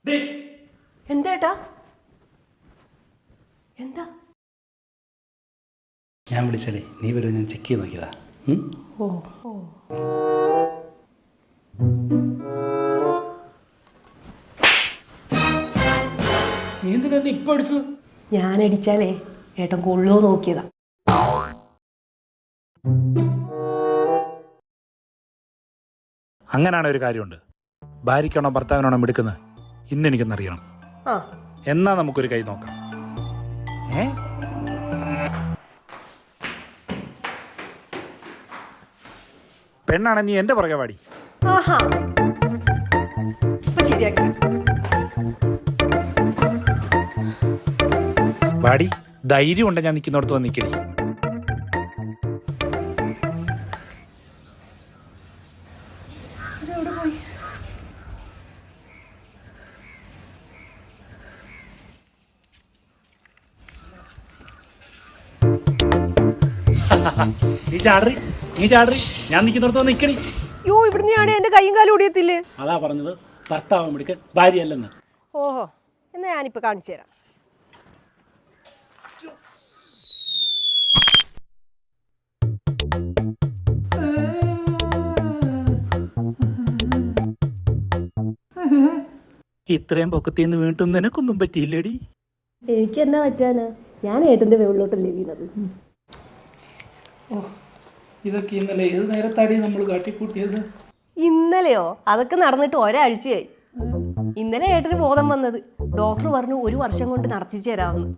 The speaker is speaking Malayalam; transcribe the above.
എന്തേട്ടാ? എന്താ? ഞാൻ വിളിച്ചാലേ നീ വരും, ഞാൻ ചെക്ക് ചെയ്ത് നോക്കിയതാ. ഓ നീ എന്തിനാ എന്നെ ഇപ്പൊ അടിച്ചത്? ഞാൻ അടിച്ചാലേ ഏട്ടൻ കൊള്ളോ നോക്കിയതാ. അങ്ങനെയാണ് ഒരു കാര്യമുണ്ട്. ഭാര്യയ്ക്കാണോ ഭർത്താവിനാണോ എടുക്കുന്നത് ഇന്ന് എനിക്കൊന്നറിയണം. എന്നാ നമുക്കൊരു കൈ നോക്കാം. പെണ്ണാണ് നീ എന്റെ പുറകെ വാടി. ശരിയാക്കി വാടി, ധൈര്യം ഉണ്ട് ഞാൻ നിൽക്കുന്നിടത്ത് വന്ന് നിൽക്കണേ. നീ ചാടറി, ഞാൻ നിൽക്കുന്നിടത്ത് വന്ന് നിൽക്കണേ. യോ, ഇവിടുന്ന് ഞാൻ എന്റെ കൈയും കാലും ഓടിയത്തില്ലേ? അതാ പറഞ്ഞത്, ഭർത്താവ് എടുക്കാൻ ഭാര്യയല്ലെന്ന്. ഓഹോ, എന്നാ ഞാനിപ്പോ കാണിച്ചു തരാം. ഇത്രയും പൊക്കത്തിന്ന് വീണ്ടും നിനക്കൊന്നും പറ്റിയില്ലേടി? എനിക്ക് എന്നാ പറ്റാനാ, ഞാൻ ഏട്ടന്റെ വെള്ളോട്ടല്ലേ വീണത്. ഇതൊക്കെ ഇന്നലെ ഏത് നേരത്താടി നമ്മൾ കാട്ടിക്കൂട്ടിയത്? ഇന്നലെയോ? അതൊക്കെ നടന്നിട്ട് ഒരാഴ്ചയായി. ഇന്നലെ ഏട്ടന് ബോധം വന്നത്. ഡോക്ടർ പറഞ്ഞു 1 വർഷം കൊണ്ട് നടത്തിച്ചു തരാമെന്ന്.